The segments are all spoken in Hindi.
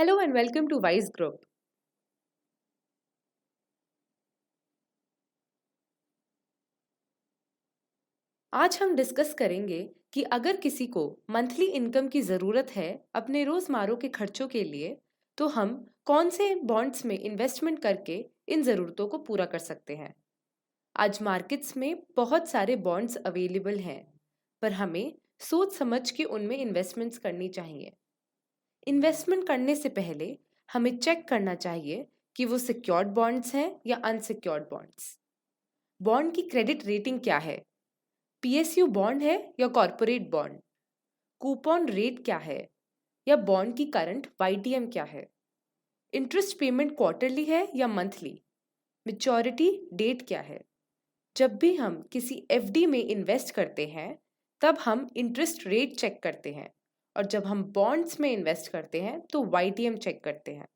Hello and welcome to Wise Group. आज हम डिस्कस करेंगे कि अगर किसी को मंथली इनकम की ज़रूरत है अपने रोज़मर्रा के खर्चों के लिए, तो हम कौन से बॉन्ड्स में इन्वेस्टमेंट करके इन ज़रूरतों को पूरा कर सकते हैं। आज मार्केट्स में बहुत सारे बॉन्ड्स अवेलेबल हैं, पर हमें सोच समझ के उनमें इन्वेस्टमेंट्स करनी चाहिए। इन्वेस्टमेंट करने से पहले हमें चेक करना चाहिए कि वो सिक्योर्ड बॉन्ड्स हैं या अनसिक्योर्ड बॉन्ड्स। बॉन्ड की क्रेडिट रेटिंग क्या है? पीएसयू बॉन्ड है या कॉरपोरेट बॉन्ड? कूपन रेट क्या है? या बॉन्ड की करंट वाईटीएम क्या है? इंटरेस्ट पेमेंट क्वार्टरली है या मंथली? मैच्योरिटी डेट क्या है? जब भी हम किसी एफडी में इन्वेस्ट करते हैं, तब हम इंटरेस्ट रेट चेक करते हैं, और जब हम बॉन्ड्स में इन्वेस्ट करते हैं तो वाईटीएम चेक करते हैं।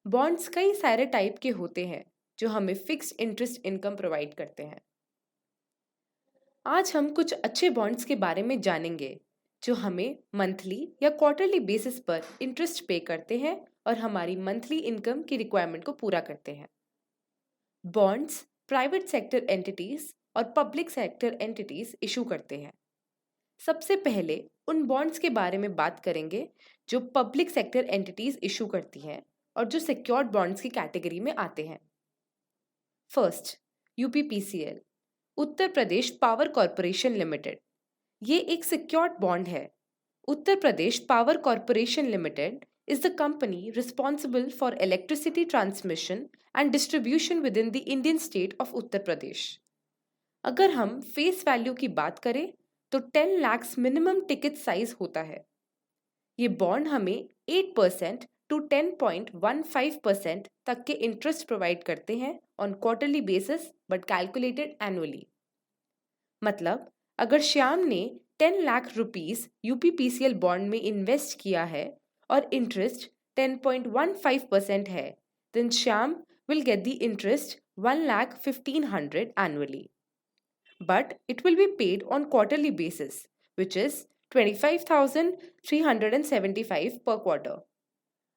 बॉन्ड्स कई सारे टाइप के होते हैं जो हमें फिक्स्ड इंटरेस्ट इनकम प्रोवाइड करते हैं। आज हम कुछ अच्छे बॉन्ड्स के बारे में जानेंगे जो हमें मंथली या क्वार्टरली बेसिस पर इंटरेस्ट पे करते हैं और हमारी मंथली इनकम की रिक्वायरमेंट को पूरा करते हैं। बॉन्ड्स प्राइवेट सेक्टर एंटिटीज और पब्लिक सेक्टर एंटिटीज इशू करते हैं। सबसे पहले उन बॉन्ड्स के बारे में बात करेंगे जो पब्लिक सेक्टर एंटिटीज इशू करती हैं और जो सिक्योर्ड बॉन्ड्स की कैटेगरी में आते हैं। First, UPPCL, Uttar Pradesh power corporation limited. ये एक सिक्योर्ड बॉन्ड है। Uttar Pradesh power corporation limited is the company responsible for electricity transmission and distribution within the Indian state of Uttar Pradesh. अगर हम फेस वैल्यू की बात करें तो 10 लाख मिनिमम टिकट साइज होता है। ये बॉन्ड हमें 8% टू 10.15% तक के इंटरेस्ट प्रोवाइड करते हैं on quarterly basis but calculated annually. मतलब अगर श्याम ने 10 लाख रुपीस यूपीपीसीएल बॉन्ड में इन्वेस्ट किया है और इंटरेस्ट 10.15% है, then Shyam will get the interest 1,15,100 annually. But it will be paid on quarterly basis, which is 25,375 per quarter.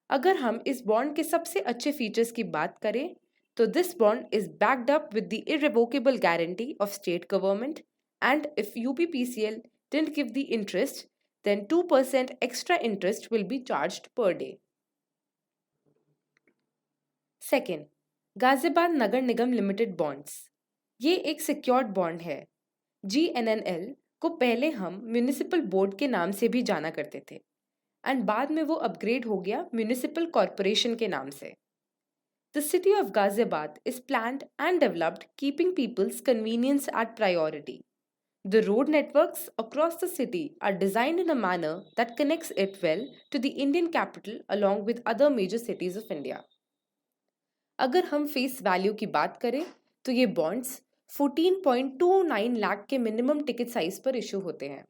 अगर हम इस बॉन्ड के सबसे अच्छे फीचर्स की बात करें तो this bond is backed up with the irrevocable guarantee of state government, and if UPPCL didn't give the interest, then 2% extra interest will be charged per day. Second, Ghaziabad Nagar Nigam limited bonds. ये एक सिक्योर्ड बॉन्ड है। GNNL को पहले हम म्यूनिसिपल बोर्ड के नाम से भी जाना करते थे, एंड बाद में वो अपग्रेड हो गया म्यूनिसिपल कॉरपोरेशन के नाम से। The city of Ghaziabad is planned and developed keeping people's convenience at priority. The road networks across the city are designed in a manner that connects it well to the Indian capital along with other major cities of India. अगर हम फेस वैल्यू की बात करें तो ये बॉन्ड्स 14.29 लाख के मिनिमम टिकट साइज पर इशू होते हैं।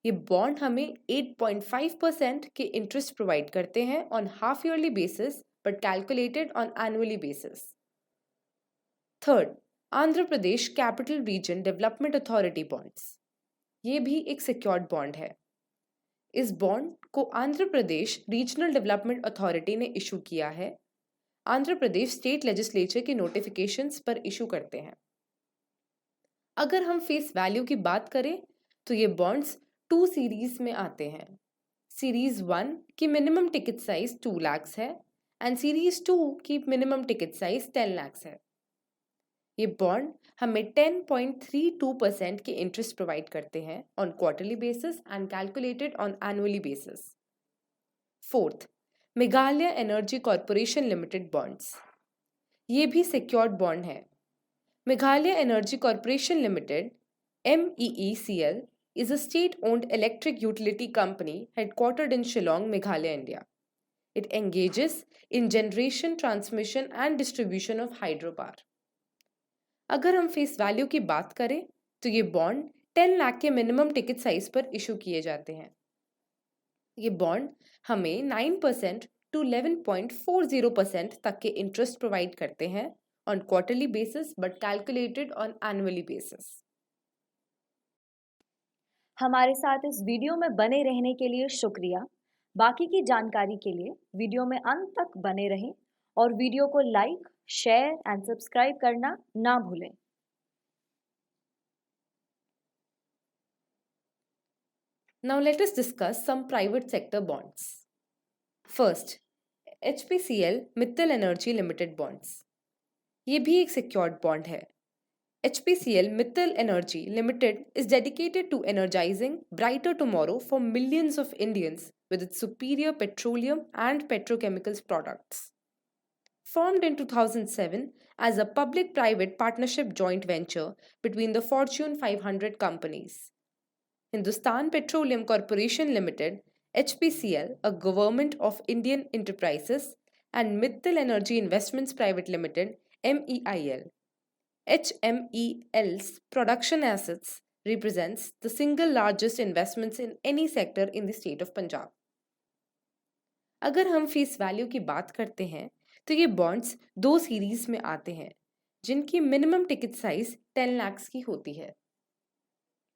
ये बॉन्ड हमें 8.5% के इंटरेस्ट प्रोवाइड करते हैं on half yearly basis but calculated on annually basis. Third, Andhra Pradesh capital region development authority bonds. ये भी एक सिक्योर्ड बॉन्ड है। इस बॉन्ड को Andhra Pradesh regional development authority ने इशू किया है। आंध्र प्रदेश स्टेट लेजिस्लेचर के नोटिफिकेशंस पर इशू करते हैं। अगर हम फेस वैल्यू की बात करें तो ये बॉन्ड्स 2 सीरीज में आते हैं। सीरीज 1 की मिनिमम टिकट साइज 2 लाख है एंड सीरीज 2 की मिनिमम टिकट साइज 10 लाख है। ये बॉन्ड हमें 10.32% के इंटरेस्ट प्रोवाइड करते हैं on quarterly basis and calculated on annually basis. Fourth, Meghalaya energy corporation limited bonds. ये भी सिक्योर्ड बॉन्ड है। Meghalaya energy corporation limited MEECL is a state-owned electric utility company headquartered in Shillong, Meghalaya, India. It engages in generation, transmission and distribution of hydropower. अगर हम फेस वैल्यू की बात करें तो ये बॉन्ड 10 लाख के मिनिमम टिकट साइज पर इशू किए जाते हैं। ये बॉन्ड हमें 9% टू 11.40% तक के इंटरेस्ट प्रोवाइड करते हैं on quarterly basis but calculated on annually basis. हमारे साथ इस वीडियो में बने रहने के लिए शुक्रिया। बाकी की जानकारी के लिए वीडियो में अंत तक बने रहें और वीडियो को लाइक, शेयर एंड सब्सक्राइब करना ना भूलें। Now let us discuss some private sector bonds. First, HPCL Mittal Energy Limited Bonds. ये भी एक secured bond है. HPCL Mittal Energy Limited is dedicated to energizing brighter tomorrow for millions of Indians with its superior petroleum and petrochemicals products. Formed in 2007 as a public-private partnership joint venture between the Fortune 500 companies, Hindustan Petroleum Corporation Limited, HPCL, a Government of Indian Enterprises, and Mittal Energy Investments Private Limited, MEIL. HMEL's production assets represents the single largest investments in any sector in the state of Punjab. अगर हम फेस वैल्यू की बात करते हैं तो ये बॉन्ड्स दो सीरीज में आते हैं जिनकी मिनिमम टिकट साइज 10 लाख की होती है.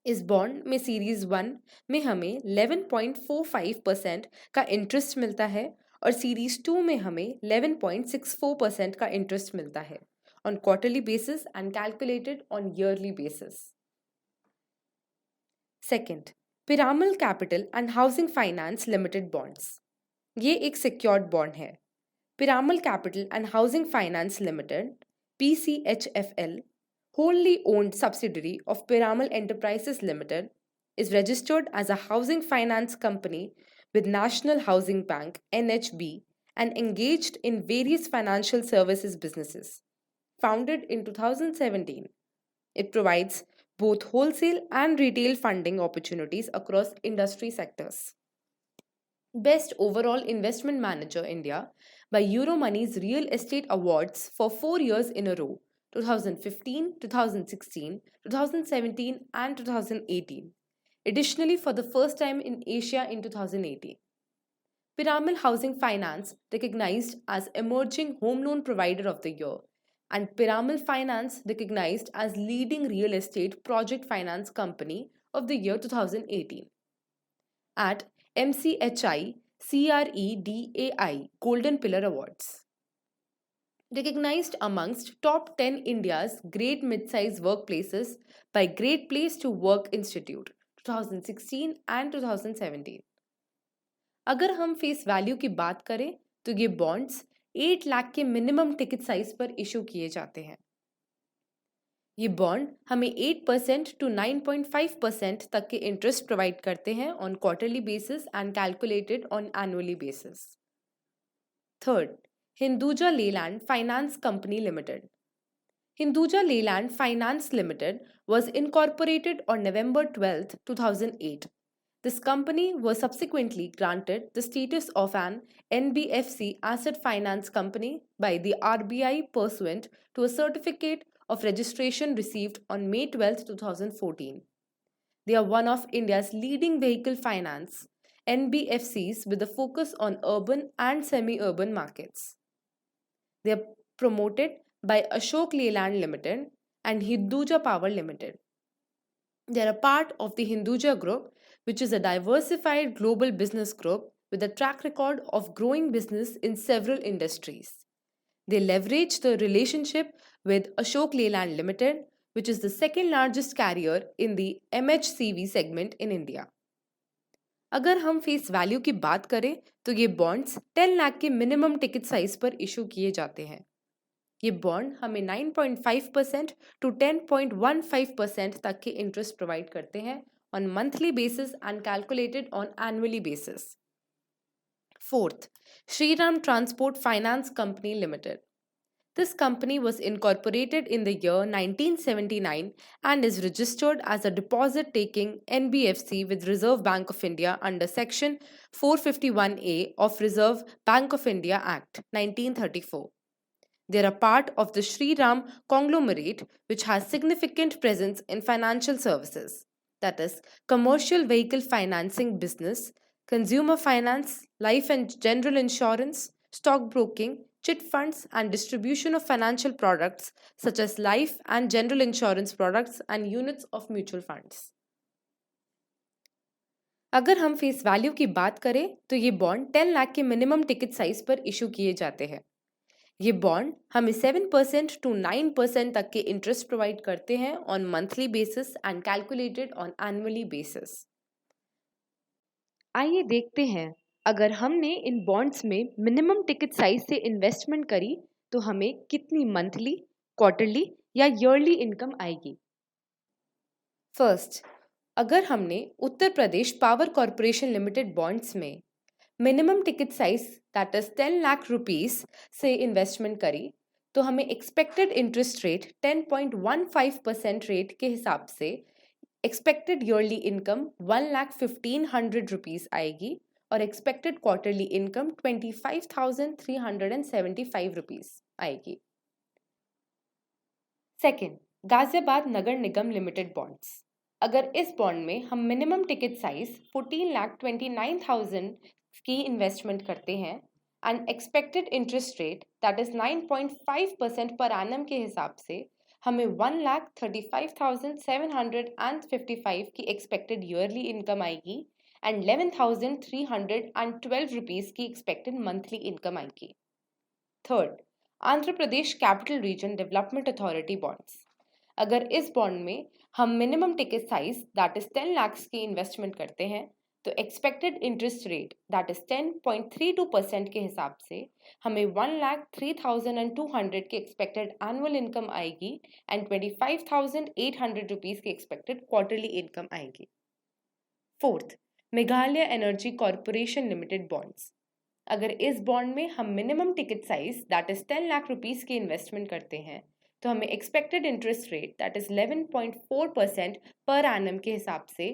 इस बॉन्ड में सीरीज 1 में हमें 11.45% का इंटरेस्ट मिलता है और सीरीज 2 में हमें 11.64% का इंटरेस्ट मिलता है on quarterly basis and calculated on yearly basis. Second, Piramal Capital and Housing Finance Limited Bonds. ये एक secured bond है. Piramal Capital and Housing Finance Limited, PCHFL, wholly owned subsidiary of Piramal Enterprises Limited, is registered as a housing finance company with National Housing Bank (NHB) and engaged in various financial services businesses. Founded in 2017, it provides both wholesale and retail funding opportunities across industry sectors. Best Overall Investment Manager India by Euromoney's Real Estate Awards for 4 years in a row, 2015, 2016, 2017 and 2018. Additionally, for the first time in Asia in 2018. Piramal Housing Finance recognized as Emerging Home Loan Provider of the Year and Piramal Finance recognized as Leading Real Estate Project Finance Company of the year 2018. At MCHI CREDAI Golden Pillar Awards. Recognized amongst top 10 India's Great Mid-Size Workplaces by Great Place to Work Institute 2016 and 2017. अगर हम फेस वैल्यू की बात करें तो ये बॉन्ड्स 8 लाख के मिनिमम टिकट साइज पर इशू किए जाते हैं. ये बॉन्ड हमें 8% to 9.5% तक के इंटरेस्ट प्रोवाइड करते हैं on quarterly basis and calculated on annually basis. Third, Hinduja Leyland finance company limited. Hinduja Leyland Finance Limited was incorporated on November 12, 2008. This company was subsequently granted the status of an NBFC asset finance company by the RBI pursuant to a certificate of registration received on May 12, 2014. They are one of India's leading vehicle finance NBFCs with a focus on urban and semi-urban markets. They are promoted by Ashok Leyland Limited and Hinduja Power Limited. They are a part of the Hinduja Group, which is a diversified global business group with a track record of growing business in several industries. They leverage the relationship with Ashok Leyland Limited, which is the second largest carrier in the MHCV segment in India. अगर हम फेस वैल्यू की बात करें तो ये बॉन्ड्स 10 लाख के मिनिमम टिकट साइज पर इशू किए जाते हैं. ये बॉन्ड हमें 9.5% to 10.15% तक के इंटरेस्ट प्रोवाइड करते हैं on monthly basis and calculated on annually basis. Fourth, Shriram transport finance company limited. This company was incorporated in the year 1979 and is registered as a deposit-taking NBFC with Reserve Bank of India under Section 451A of Reserve Bank of India Act 1934. They are a part of the Shri Ram conglomerate, which has significant presence in financial services, that is, commercial vehicle financing business, consumer finance, life and general insurance, stockbroking, chit funds, and distribution of financial products such as life and general insurance products and units of mutual funds. अगर हम फेस वैल्यू की बात करें तो ये बॉन्ड 10 लाख के मिनिमम टिकट साइज पर इशू किए जाते हैं। ये बॉन्ड हमें 7% to 9% तक के इंटरेस्ट प्रोवाइड करते हैं on monthly basis and calculated on annually basis. आइए देखते हैं, अगर हमने इन बॉन्ड्स में मिनिमम टिकट साइज से इन्वेस्टमेंट करी तो हमें कितनी मंथली, क्वार्टरली या ईयरली इनकम आएगी। फर्स्ट, अगर हमने उत्तर Pradesh power corporation limited bonds में minimum ticket size that is 10 lakh rupees से इन्वेस्टमेंट करी तो हमें एक्सपेक्टेड इंटरेस्ट रेट 10.15% रेट के हिसाब से एक्सपेक्टेड ईयरली इनकम 1,15,100 रुपीस आएगी और एक्सपेक्टेड क्वार्टरली इनकम 25,375 रुपीस आएगी। Second, Ghaziabad Nagar Nigam limited bonds. अगर इस बॉन्ड में हम मिनिमम टिकट साइज 14,29,000 की इन्वेस्टमेंट करते हैं and expected interest rate that is 9.5% per annum के हिसाब से हमें 1,35,755 की एक्सपेक्टेड ईयरली इनकम आएगी एंड 11,312 रुपीस की एक्सपेक्टेड मंथली इनकम आएगी। Third, Andhra Pradesh capital region development authority bonds. अगर इस बॉन्ड में हम minimum ticket size that is 10 lakh की इन्वेस्टमेंट करते हैं तो expected interest rate that is 10.32% के हिसाब से हमें 1,03,200 की एक्सपेक्टेड एनुअल इनकम आएगी एंड 25,800 रुपीस की एक्सपेक्टेड क्वार्टरली इनकम आएगी। Fourth, Meghalaya energy corporation limited bonds. अगर इस बॉन्ड में हम minimum ticket size that is 10 lakh rupees की इन्वेस्टमेंट करते हैं तो हमें expected interest rate that is 11.4% पर एनम के हिसाब से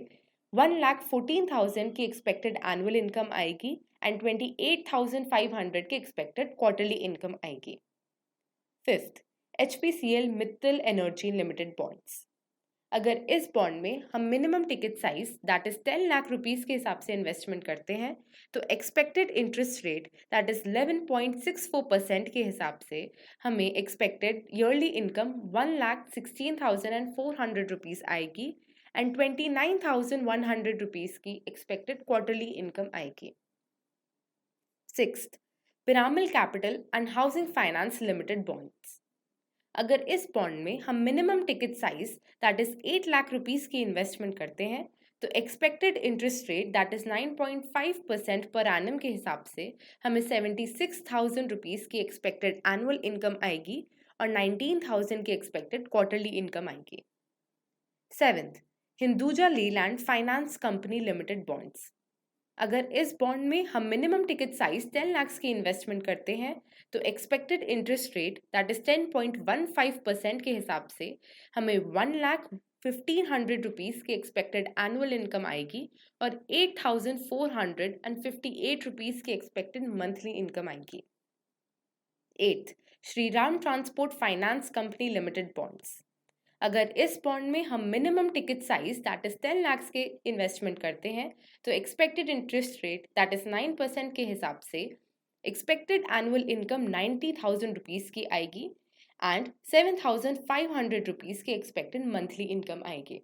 1,14,000 की एक्सपेक्टेड एनुअल इनकम आएगी एंड 28,500 की एक्सपेक्टेड क्वार्टरली इनकम आएगी। Fifth, HPCL Mittal energy limited bonds. अगर इस बॉन्ड में हम minimum ticket size that is 10 lakh rupees के हिसाब से इन्वेस्टमेंट करते हैं तो expected interest rate that is 11.64% के हिसाब से हमें एक्सपेक्टेड ईयरली इनकम 1,16,400 रुपीस आएगी एंड 29,100 रुपीस की एक्सपेक्टेड क्वार्टरली इनकम आएगी। Sixth, Piramal capital and housing finance limited bonds. अगर इस बॉन्ड में हम minimum ticket size that is 8 lakh rupees की इन्वेस्टमेंट करते हैं तो expected interest rate that is 9.5% per annum के हिसाब से हमें 76,000 रुपीस की एक्सपेक्टेड एनुअल इनकम आएगी और 19,000 की एक्सपेक्टेड क्वार्टरली इनकम आएगी। Seventh, Hinduja Leyland finance company limited bonds. अगर इस बॉन्ड में हम मिनिमम टिकट साइज 10 लाख की इन्वेस्टमेंट करते हैं तो expected interest rate that is 10.15% के हिसाब से हमें 1,15,100 रुपीस की एक्सपेक्टेड एनुअल इनकम आएगी और 8,458 रुपीस की एक्सपेक्टेड मंथली इनकम आएगी। Eighth, Shriram transport finance company limited bonds. अगर इस बॉन्ड में हम minimum ticket size that is 10 lakh के इन्वेस्टमेंट करते हैं तो expected interest rate that is 9% के हिसाब से एक्सपेक्टेड एनुअल इनकम 90,000 रुपीस की आएगी एंड 7,500 रुपीस की एक्सपेक्टेड मंथली इनकम आएगी।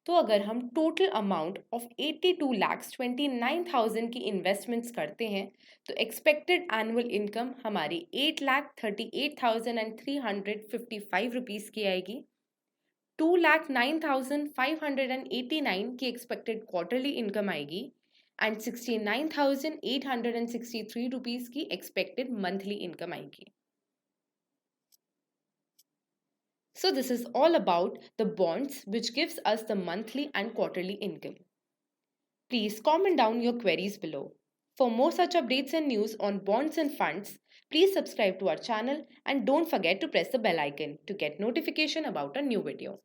तो अगर हम टोटल अमाउंट ऑफ 82,29,000 की इन्वेस्टमेंट्स करते हैं तो एक्सपेक्टेड एनुअल इनकम हमारी 8,38,355 रुपीस की आएगी। 2,09,589 की एक्सपेक्टेड क्वार्टरली इनकम आएगी एंड 69,863 रुपीस की एक्सपेक्टेड मंथली इनकम आएगी। So this is all about the bonds which gives us the monthly and quarterly income. Please comment down your queries below. For more such updates and news on bonds and funds, please subscribe to our channel and don't forget to press the bell icon to get notification about a new video.